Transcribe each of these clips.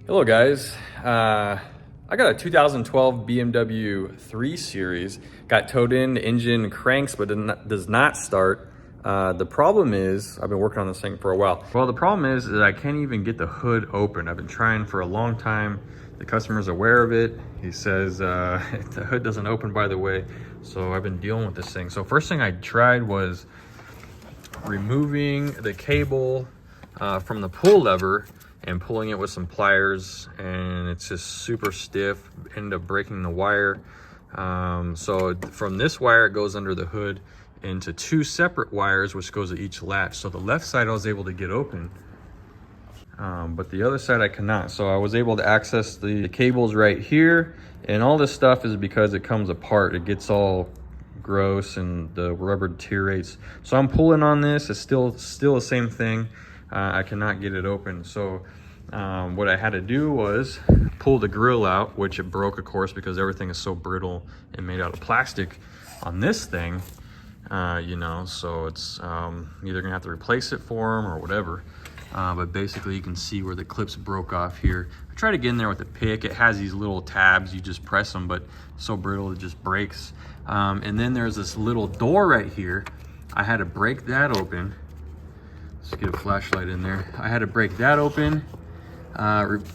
Hello guys, I got a 2012 BMW 3 Series, got towed in, the engine cranks but does not start. The problem is, I've been working on this thing for a while. Well, the problem is that I can't even get the hood open. I've been trying for a long time. The customer's aware of it. He says the hood doesn't open, by the way. So I've been dealing with this thing. So first thing I tried was removing the cable from the pull lever and pulling it with some pliers, and it's just super stiff. End up breaking the wire. So from this wire, it goes under the hood into two separate wires, which goes to each latch. So the left side I was able to get open, but the other side I cannot. So I was able to access the cables right here, and all this stuff is because it comes apart. It gets all gross and the rubber deteriorates. So I'm pulling on this. It's still the same thing. I cannot get it open. So what I had to do was pull the grill out, which it broke, of course, because everything is so brittle and made out of plastic on this thing. So it's either gonna have to replace it for them or whatever. But basically you can see where the clips broke off here. I tried to get in there with a pick. It has these little tabs, you just press them, but it's so brittle it just breaks. And then there's this little door right here. I had to break that open. Let's get a flashlight in there. I had to break that open,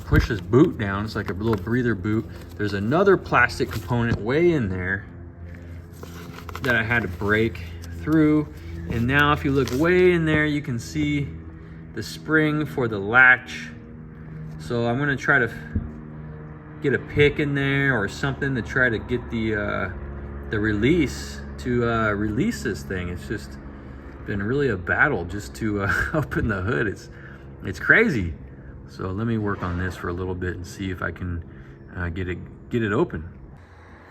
push this boot down. It's like a little breather boot. There's another plastic component way in there that I had to break through. And now if you look way in there, you can see the spring for the latch. So I'm gonna try to get a pick in there or something to try to get the release to release this thing. It's just been really a battle just to open the hood. It's crazy. So let me work on this for a little bit and see if I can get it open.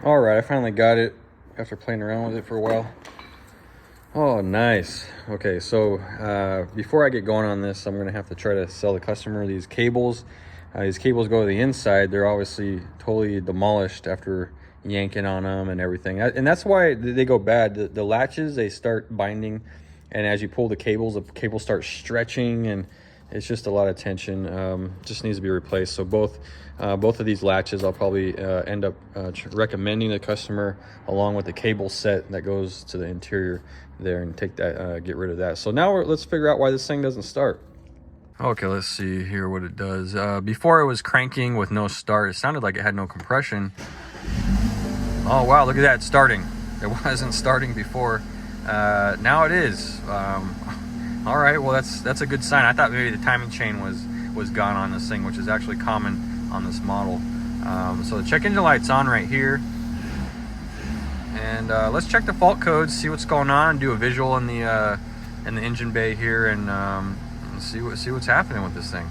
All right, I finally got it after playing around with it for a while. Oh, nice. Okay, so before I get going on this, I'm gonna have to try to sell the customer these cables. These cables go to the inside. They're obviously totally demolished after yanking on them and everything. And that's why they go bad. The latches, they start binding, and as you pull the cables start stretching, and it's just a lot of tension. Just needs to be replaced. So both of these latches I'll probably end up recommending the customer, along with the cable set that goes to the interior there, and take that, get rid of that. So now let's figure out why this thing doesn't start. Okay, let's see here what it does. Before it was cranking with no start. It sounded like it had no compression. Oh wow, look at that, it's starting. It wasn't starting before. Now it is. All right, well that's a good sign. I thought maybe the timing chain was gone on this thing, which is actually common on this model. So the check engine light's on right here, and let's check the fault codes, see what's going on, do a visual in the engine bay here, and see what's happening with this thing.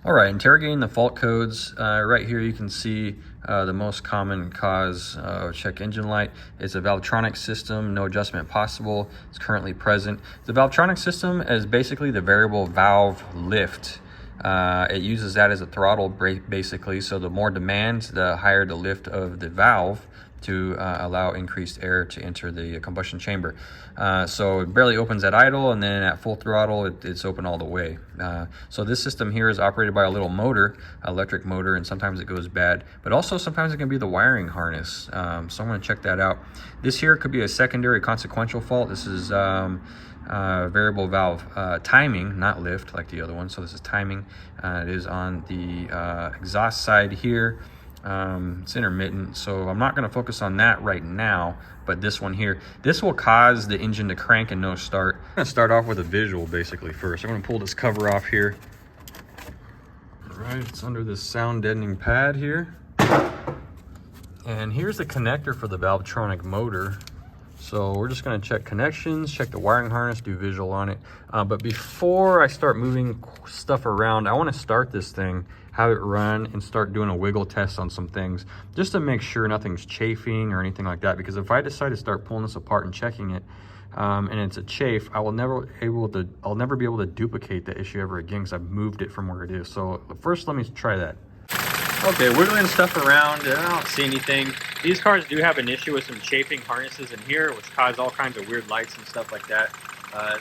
All right, interrogating the fault codes. Right here you can see the most common cause check engine light. It's a Valvetronic system, no adjustment possible. It's currently present. The Valvetronic system is basically the variable valve lift. It uses that as a throttle brake basically, so the more demand, the higher the lift of the valve to allow increased air to enter the combustion chamber. So it barely opens at idle, and then at full throttle it's open all the way. So this system here is operated by a little motor, electric motor, and sometimes it goes bad, but also sometimes it can be the wiring harness. So I'm going to check that out. This here could be a secondary consequential fault. This is variable valve timing, not lift like the other one. So this is timing. It is on the exhaust side here. It's intermittent, so I'm not going to focus on that right now, but this one here, this will cause the engine to crank and no start. I'm going to start off with a visual basically first. I'm going to pull this cover off here. All right, it's under this sound deadening pad here, and here's the connector for the Valvetronic motor. So we're just going to check connections, check the wiring harness, do visual on it. But before I start moving stuff around, I want to start this thing, have it run, and start doing a wiggle test on some things, just to make sure nothing's chafing or anything like that. Because if I decide to start pulling this apart and checking it, and it's a chafe, I'll never be able to duplicate the issue ever again, because I've moved it from where it is. So first, let me try that. Okay, wiggling stuff around, I don't see anything. These cars do have an issue with some chafing harnesses in here, which cause all kinds of weird lights and stuff like that.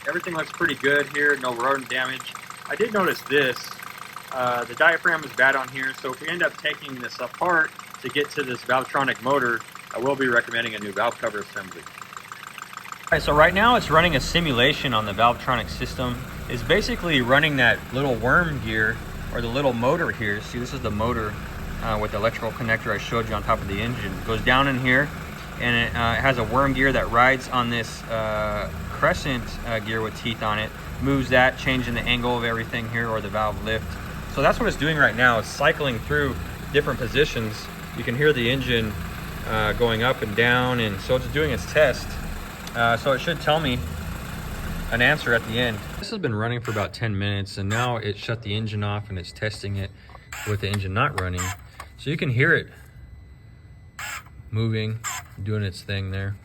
Everything looks pretty good here, no rodent damage. I did notice this. the diaphragm is bad on here, so if we end up taking this apart to get to this Valvetronic motor, I will be recommending a new valve cover assembly. All right, so right now it's running a simulation on the Valvetronic system. It's basically running that little worm gear, or the little motor here. See, this is the motor with the electrical connector I showed you on top of the engine. It goes down in here, and it has a worm gear that rides on this crescent gear with teeth on it. Moves that, changing the angle of everything here, or the valve lift. So that's what it's doing right now. It's cycling through different positions. You can hear the engine going up and down, and so it's doing its test. So it should tell me an answer at the end. This has been running for about 10 minutes, and now it shut the engine off and it's testing it with the engine not running. So you can hear it moving, doing its thing there.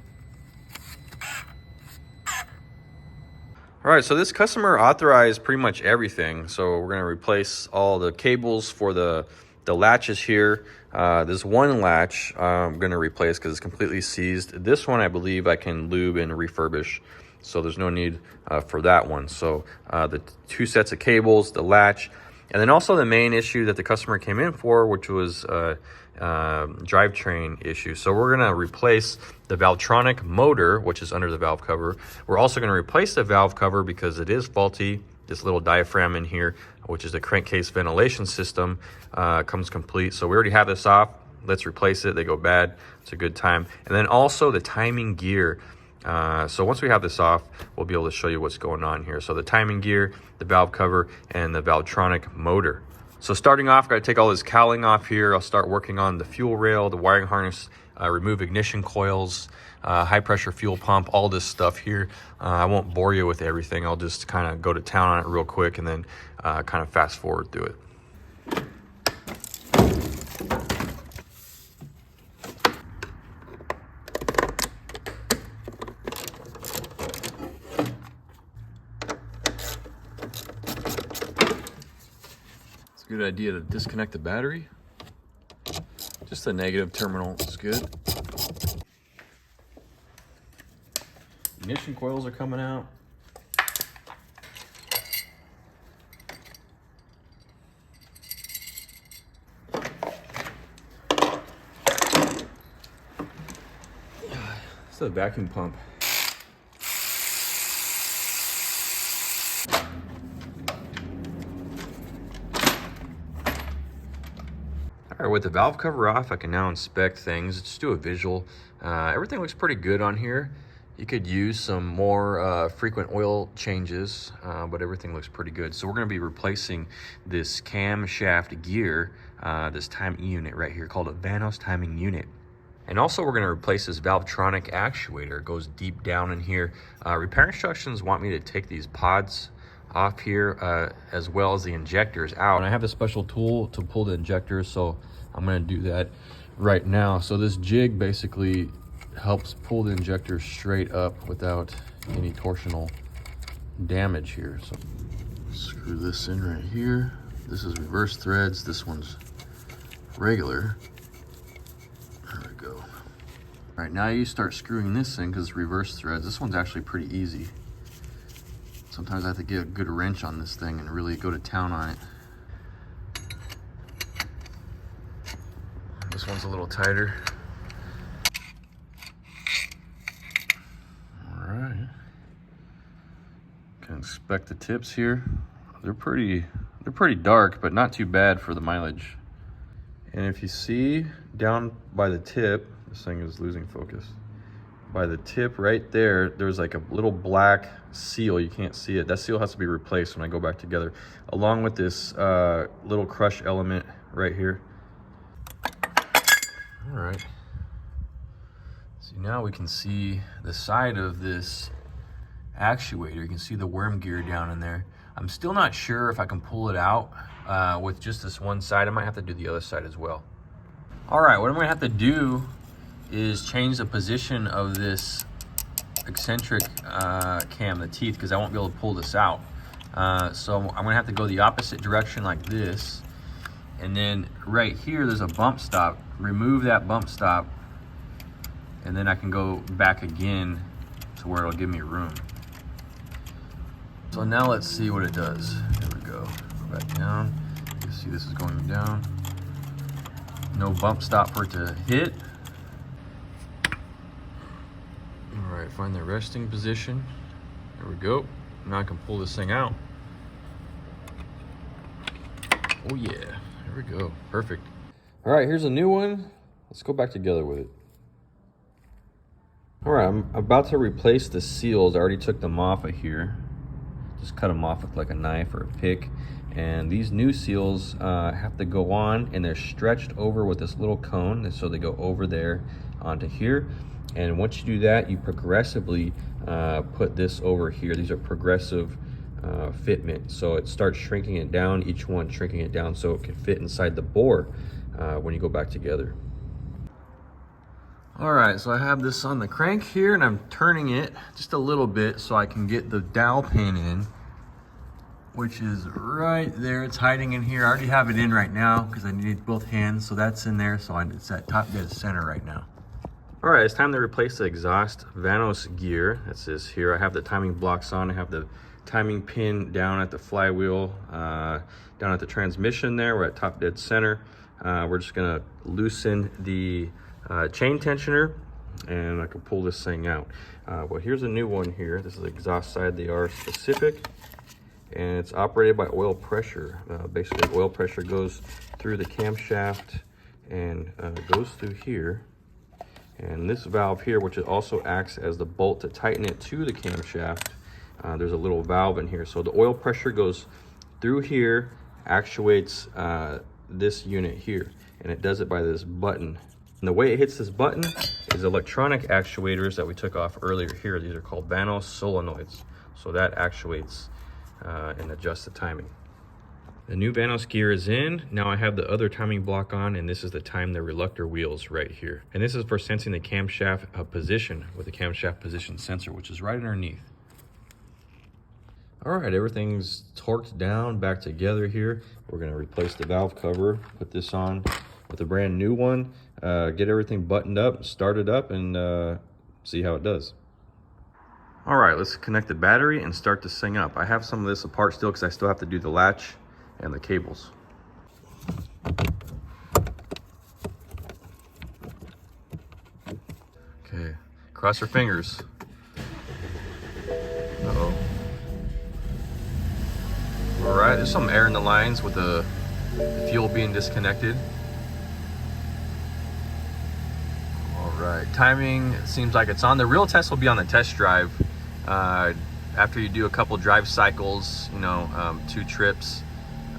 All right, so this customer authorized pretty much everything. So we're gonna replace all the cables for the latches here. This one latch I'm gonna replace because it's completely seized. This one I believe I can lube and refurbish, so there's no need for that one. So the two sets of cables, the latch, and then also the main issue that the customer came in for, which was drivetrain issue. So we're gonna replace the Valvetronic motor, which is under the valve cover. We're also gonna replace the valve cover because it is faulty. This little diaphragm in here, which is the crankcase ventilation system, comes complete. So we already have this off. Let's replace it. They go bad. It's a good time. And then also the timing gear. So once we have this off, we'll be able to show you what's going on here. So the timing gear, the valve cover, and the Valvetronic motor. So starting off, got to take all this cowling off here. I'll start working on the fuel rail, the wiring harness, remove ignition coils, high pressure fuel pump, all this stuff here. I won't bore you with everything. I'll just kind of go to town on it real quick and then kind of fast forward through it. It's a good idea to disconnect the battery. Just the negative terminal is good. Ignition coils are coming out. It's a vacuum pump. All right, with the valve cover off, I can now inspect things. Just do a visual. Everything looks pretty good on here. You could use some more frequent oil changes, but everything looks pretty good. So we're gonna be replacing this camshaft gear, this timing unit right here called a Vanos timing unit. And also we're gonna replace this Valvetronic actuator. It goes deep down in here. Repair instructions want me to take these pods off here as well as the injectors out. And I have a special tool to pull the injectors, so I'm gonna do that right now. So this jig basically helps pull the injector straight up without any torsional damage here. So screw this in right here. This is reverse threads. This one's regular. There we go. All right, now you start screwing this in because it's reverse threads. This one's actually pretty easy. Sometimes I have to get a good wrench on this thing and really go to town on it. This one's a little tighter. Inspect the tips here. They're pretty dark, but not too bad for the mileage. And if you see down by the tip, this thing is losing focus. By the tip right there, there's like a little black seal. You can't see it. That seal has to be replaced when I go back together, along with this little crush element right here. All right. So now we can see the side of this actuator. You can see the worm gear down in there. I'm still not sure if I can pull it out with just this one side. I might have to do the other side as well. All right, what I'm gonna have to do is change the position of this eccentric cam, the teeth, because I won't be able to pull this out. So I'm gonna have to go the opposite direction like this. And then right here, there's a bump stop. Remove that bump stop. And then I can go back again to where it'll give me room. So now let's see what it does. There we go. Go back down. You See, this is going down. No bump stop for it to hit. All right, find the resting position. There we go. Now I can pull this thing out. Oh yeah, there we go, perfect. All right, here's a new one. Let's go back together with it. All right, I'm about to replace the seals. I already took them off of here. Just cut them off with like a knife or a pick. And these new seals have to go on, and they're stretched over with this little cone. And so they go over there onto here. And once you do that, you progressively put this over here. These are progressive fitment. So it starts shrinking it down, each one shrinking it down so it can fit inside the bore when you go back together. All right, so I have this on the crank here, and I'm turning it just a little bit so I can get the dowel pin in, which is right there. It's hiding in here. I already have it in right now because I need both hands, so that's in there. So it's at top dead center right now. All right, it's time to replace the exhaust Vanos gear. That's this here. I have the timing blocks on. I have the timing pin down at the flywheel, down at the transmission there. We're at top dead center. We're just gonna loosen the chain tensioner, and I can pull this thing out. Well, here's a new one here. This is the exhaust side. They are specific, and it's operated by oil pressure. Basically, oil pressure goes through the camshaft and goes through here. And this valve here, which also acts as the bolt to tighten it to the camshaft, there's a little valve in here. So the oil pressure goes through here, actuates this unit here, and it does it by this button. And the way it hits this button is electronic actuators that we took off earlier here. These are called Vanos solenoids. So that actuates and adjusts the timing. The new Vanos gear is in. Now I have the other timing block on, and this is the time the reluctor wheels right here. And this is for sensing the camshaft position with the camshaft position sensor, which is right underneath. All right, everything's torqued down back together here. We're gonna replace the valve cover, put this on with a brand new one, get everything buttoned up, start it up, and see how it does. All right, let's connect the battery and start this thing up. I have some of this apart still because I still have to do the latch and the cables. Okay, cross your fingers. Uh-oh. All right, there's some air in the lines with the fuel being disconnected. All right, timing seems like it's on. The real test will be on the test drive. After you do a couple drive cycles, 2 trips,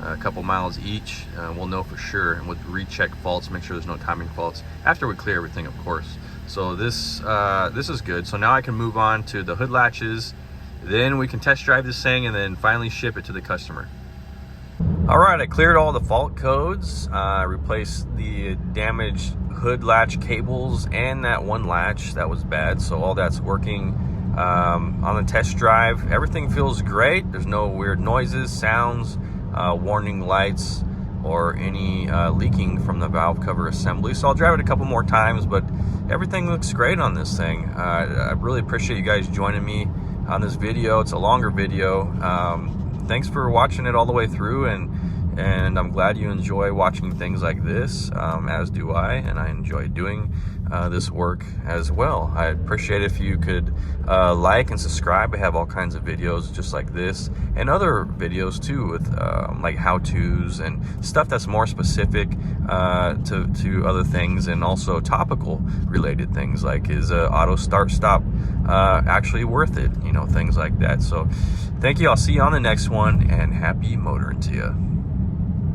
a couple miles each, we'll know for sure, and we'll recheck faults, make sure there's no timing faults after we clear everything, of course. So this is good. So now I can move on to the hood latches, then we can test drive this thing, and then finally ship it to the customer. All right, I cleared all the fault codes, replaced the damaged hood latch cables and that one latch that was bad, so all that's working. On the test drive, everything feels great. There's no weird noises, sounds, warning lights, or any leaking from the valve cover assembly. So I'll drive it a couple more times, but everything looks great on this thing. I really appreciate you guys joining me on this video. It's a longer video. Thanks for watching it all the way through, and I'm glad you enjoy watching things like this, as do I, and I enjoy doing this work as well. I appreciate if you could like and subscribe. I have all kinds of videos just like this, and other videos too with like how-tos and stuff that's more specific to other things, and also topical related things like, is auto start stop actually worth it, things like that. So thank you. I'll see you on the next one, and happy motoring to you.